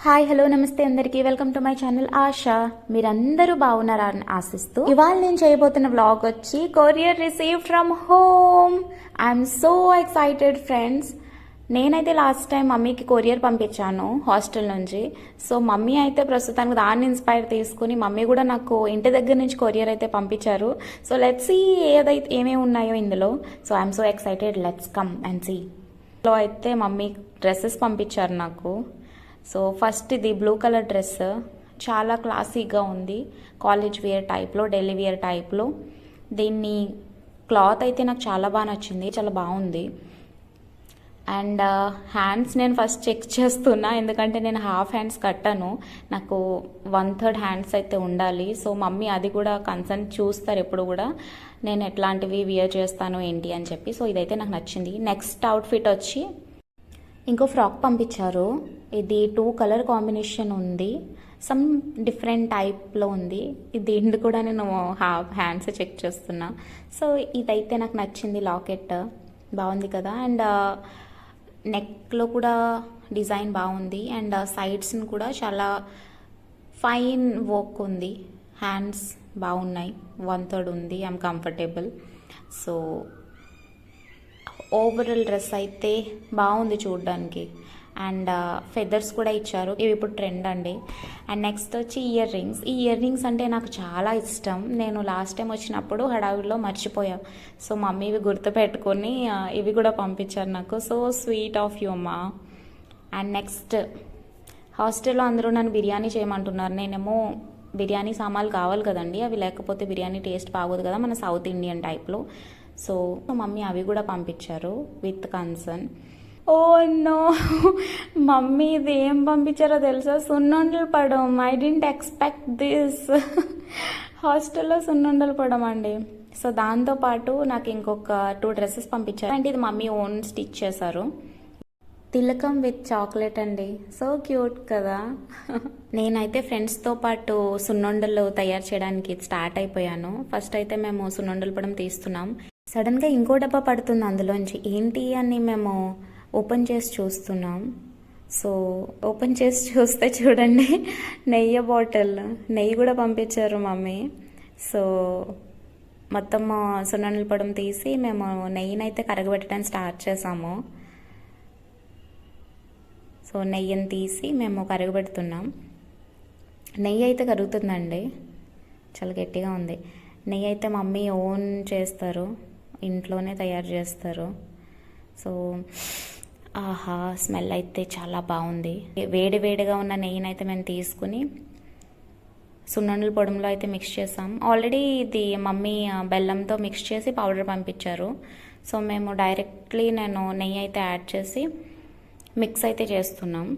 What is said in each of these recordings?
Hi hello నమస్తే అందరికీ welcome to my channel ASHA. మీరందరూ బాగున్నారని ఆశిస్తూ ఇవాళ నేను చేయబోతున్న వ్లాగ్ వచ్చి courier receive from home. I'm so excited friends. నేనైతే లాస్ట్ టైం మమ్మీకి కొరియర్ పంపించాను హాస్టల్ నుంచి. సో మమ్మీ అయితే ప్రస్తుతానికి దాన్ని ఇన్స్పైర్ తీసుకుని మమ్మీ కూడా నాకు ఇంటి దగ్గర నుంచి కొరియర్ అయితే పంపించారు. సో లెట్స్ సీ ఏమేమి ఉన్నాయో ఇందులో. So I'm so excited, let's come and see. లో అయితే మమ్మీ డ్రెస్సెస్ పంపించారు నాకు. సో ఫస్ట్ ఇది బ్లూ కలర్ డ్రెస్, చాలా క్లాసీగా ఉంది, కాలేజ్ వేర్ టైప్లో, డైలీ వేర్ టైప్లో. దీన్ని క్లాత్ అయితే నాకు చాలా బాగా నచ్చింది, చాలా బాగుంది. అండ్ హ్యాండ్స్ నేను ఫస్ట్ చెక్ చేస్తున్నా, ఎందుకంటే నేను హాఫ్ హ్యాండ్స్ కట్టాను, నాకు 1/3 హ్యాండ్స్ అయితే ఉండాలి. సో మమ్మీ అది కూడా కన్సర్న్ చూస్తారు ఎప్పుడు కూడా నేను ఎట్లాంటివి వియర్ చేస్తాను ఏంటి అని చెప్పి. సో ఇదైతే నాకు నచ్చింది. నెక్స్ట్ అవుట్ఫిట్ వచ్చి ఇంకో ఫ్రాక్ పంపించారు. ఇది 2 కలర్ కాంబినేషన్ ఉంది, సమ్ డిఫరెంట్ టైప్లో ఉంది. ఇది కూడా నేను హాఫ్ హ్యాండ్స్ చెక్ చేస్తున్నా. సో ఇదైతే నాకు నచ్చింది, లాకెట్ బాగుంది కదా. అండ్ నెక్లో కూడా డిజైన్ బాగుంది. అండ్ సైడ్స్ని కూడా చాలా ఫైన్ వర్క్ ఉంది. హ్యాండ్స్ బాగున్నాయి, 1/3 ఉంది, I'm comfortable. So overall dress అయితే బాగుంది చూడడానికి. అండ్ ఫెదర్స్ కూడా ఇచ్చారు, ఇవి ఇప్పుడు ట్రెండ్ అండి. అండ్ నెక్స్ట్ వచ్చి ఇయర్ రింగ్స్. ఈ ఇయర్ రింగ్స్ అంటే నాకు చాలా ఇష్టం. నేను లాస్ట్ టైం వచ్చినప్పుడు హడావిడిలో మర్చిపోయా. సో మమ్మీ ఇవి గుర్తు పెట్టుకొని ఇవి కూడా పంపించారు నాకు. సో స్వీట్ ఆఫ్ యూ అమ్మా. అండ్ నెక్స్ట్ హాస్టల్లో అందరూ నన్ను బిర్యానీ చేయమంటున్నారు. నేనేమో బిర్యానీ సామాన్లు కావాలి కదండి, అవి లేకపోతే బిర్యానీ టేస్ట్ బాగోదు కదా మన సౌత్ ఇండియన్ టైప్లో. సో మమ్మీ అవి కూడా పంపించారు with concern. Oh no, mummy ఇది ఏం పంపించారో తెలుసా? సున్నుండలు పడం. I didn't expect this. హాస్టల్లో సున్నుండలు పడం అండి. సో దాంతోపాటు నాకు ఇంకొక 2 డ్రెస్సెస్ పంపించారు. అంటే ఇది మమ్మీ ఓన్ స్టిచ్ చేశారు. తిలకం విత్ చాక్లెట్ అండి, సో క్యూట్ కదా. నేనైతే ఫ్రెండ్స్తో పాటు సున్నుండలు తయారు చేయడానికి స్టార్ట్ అయిపోయాను. ఫస్ట్ అయితే మేము సున్నుండలు పడం తీస్తున్నాం. సడన్గా ఇంకో డబ్బా పడుతుంది అందులోంచి, ఏంటి అని మేము ఓపెన్ చేసి చూస్తున్నాం. సో ఓపెన్ చేసి చూస్తే చూడండి, నెయ్యి బాటిల్, నెయ్యి కూడా పంపించారు మమ్మీ. సో మొత్తం సున్నుండలు పడం తీసి మేము నెయ్యినైతే కరగబెట్టడానికి స్టార్ట్ చేసాము. సో నెయ్యిని తీసి మేము కరగబెడుతున్నాం. నెయ్యి అయితే కరుగుతుందండి, చాలా గట్టిగా ఉంది. నెయ్యి అయితే మమ్మీ ఓన్ చేస్తారు, ఇంట్లోనే తయారు చేస్తారు. సో ఆహా, స్మెల్ అయితే చాలా బాగుంది. వేడి వేడిగా ఉన్న నెయ్యిని అయితే మేము తీసుకుని సున్నుండల పొడంలో అయితే మిక్స్ చేసాం. ఆల్రెడీ ఇది మమ్మీ బెల్లంతో మిక్స్ చేసి పౌడర్ పంపించారు. సో మేము డైరెక్ట్లీ నేను నెయ్యి అయితే యాడ్ చేసి మిక్స్ అయితే చేస్తున్నాం.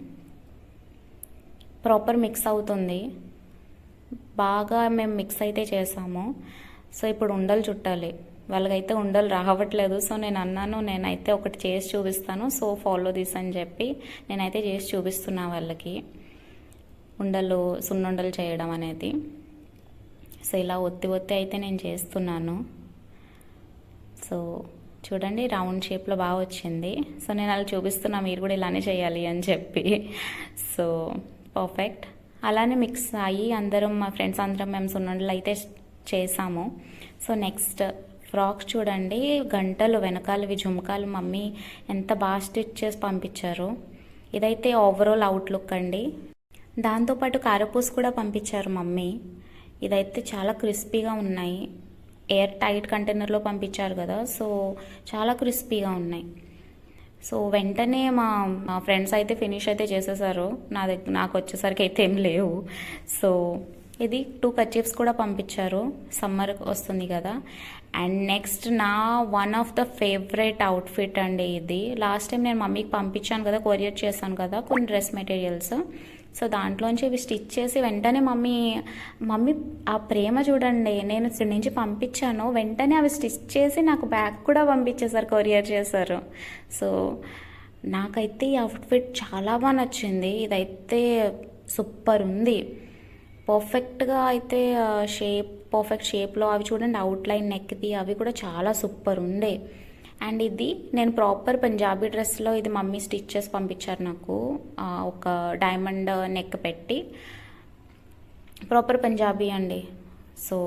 ప్రాపర్ మిక్స్ అవుతుంది, బాగా మేము మిక్స్ అయితే చేసాము. సో ఇప్పుడు ఉండలు చుట్టాలి. వాళ్ళకైతే ఉండలు రావట్లేదు. సో నేను అన్నాను, నేనైతే ఒకటి చేసి చూపిస్తాను, సో ఫాలో దిస్ అని చెప్పి నేనైతే చేసి చూపిస్తున్నా వాళ్ళకి ఉండలు, సున్నుండలు చేయడం అనేది. సో ఇలా ఒత్తి ఒత్తి అయితే నేను చేస్తున్నాను. సో చూడండి, రౌండ్ షేప్లో బాగా వచ్చింది. సో నేను అలా చూపిస్తున్నా, మీరు కూడా ఇలానే చేయాలి అని చెప్పి. So perfect. అలానే మిక్స్ అయ్యి అందరం, మా ఫ్రెండ్స్ అందరం మేము సున్నుండలు అయితే చేసాము. సో నెక్స్ట్ ఫ్రాక్స్ చూడండి, గంటలు వెనకాలవి జుమ్కాలు మమ్మీ ఎంత బాగా స్టిచ్ చేసి పంపించారు. ఇదైతే ఓవరాల్ అవుట్లుక్ అండి. దాంతోపాటు కారపూస్ కూడా పంపించారు మమ్మీ. ఇదైతే చాలా క్రిస్పీగా ఉన్నాయి, ఎయిర్ టైట్ కంటైనర్లో పంపించారు కదా, సో చాలా క్రిస్పీగా ఉన్నాయి. సో వెంటనే మా ఫ్రెండ్స్ అయితే ఫినిష్ అయితే చేసేసారు. నాకు వచ్చేసరికి అయితే ఏం లేవు. సో ఇది 2 కర్చీఫ్స్ కూడా పంపించారు, సమ్మర్ వస్తుంది కదా. అండ్ నెక్స్ట్ నా one of the favourite outfit అండి ఇది. లాస్ట్ టైం నేను మమ్మీకి పంపించాను కదా, కొరియర్ చేశాను కదా కొన్ని డ్రెస్ మెటీరియల్స్. సో దాంట్లోంచి ఇవి స్టిచ్ చేసి వెంటనే మమ్మీ ఆ ప్రేమ చూడండి, నేను ఇక్కడి నుంచి పంపించాను, వెంటనే అవి స్టిచ్ చేసి నాకు బ్యాగ్ కూడా పంపించేశారు, కొరియర్ చేశారు. సో నాకైతే ఈ అవుట్ఫిట్ చాలా బాగా నచ్చింది. ఇదైతే సూపర్ ఉంది, పర్ఫెక్ట్గా అయితే పర్ఫెక్ట్ షేప్లో అవి చూడండి, అవుట్లైన్ నెక్ది అవి కూడా చాలా సూపర్ ఉండే. అండ్ ఇది నేను ప్రాపర్ పంజాబీ డ్రెస్లో ఇది మమ్మీ స్టిచ్ చేసి పంపించారు నాకు, ఒక డైమండ్ నెక్ పెట్టి ప్రాపర్ పంజాబీ అండి. సో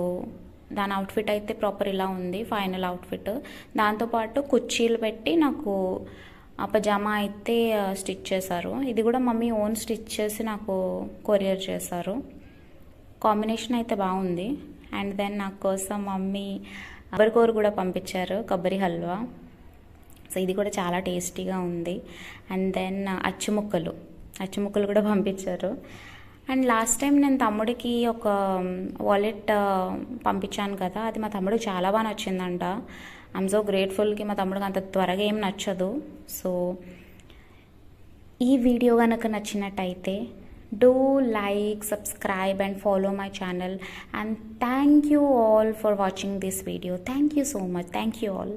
దాని అవుట్ఫిట్ అయితే ప్రాపర్ ఇలా ఉంది, ఫైనల్ అవుట్ఫిట్. దాంతోపాటు కుర్చీలు పెట్టి నాకు ఆ పజామా అయితే స్టిచ్ చేశారు. ఇది కూడా మమ్మీ ఓన్ స్టిచ్ చేసి నాకు కొరియర్ చేశారు. కాంబినేషన్ అయితే బాగుంది. అండ్ దెన్ నాకు కోసం మమ్మీ కొబ్బరికూర కూడా పంపించారు, కొబ్బరి హల్వా. సో ఇది కూడా చాలా టేస్టీగా ఉంది. అండ్ దెన్ అచ్చుముక్కలు కూడా పంపించారు. అండ్ లాస్ట్ టైం నేను తమ్ముడికి ఒక వాలెట్ పంపించాను కదా, అది మా తమ్ముడికి చాలా బాగా నచ్చిందంట. ఐఎమ్ సో గ్రేట్ఫుల్కి, మా తమ్ముడికి అంత త్వరగా ఏం నచ్చదు. సో ఈ వీడియో కనుక నచ్చినట్టయితే do like, subscribe and follow my channel, and thank you all for watching this video. Thank you so much. Thank you all.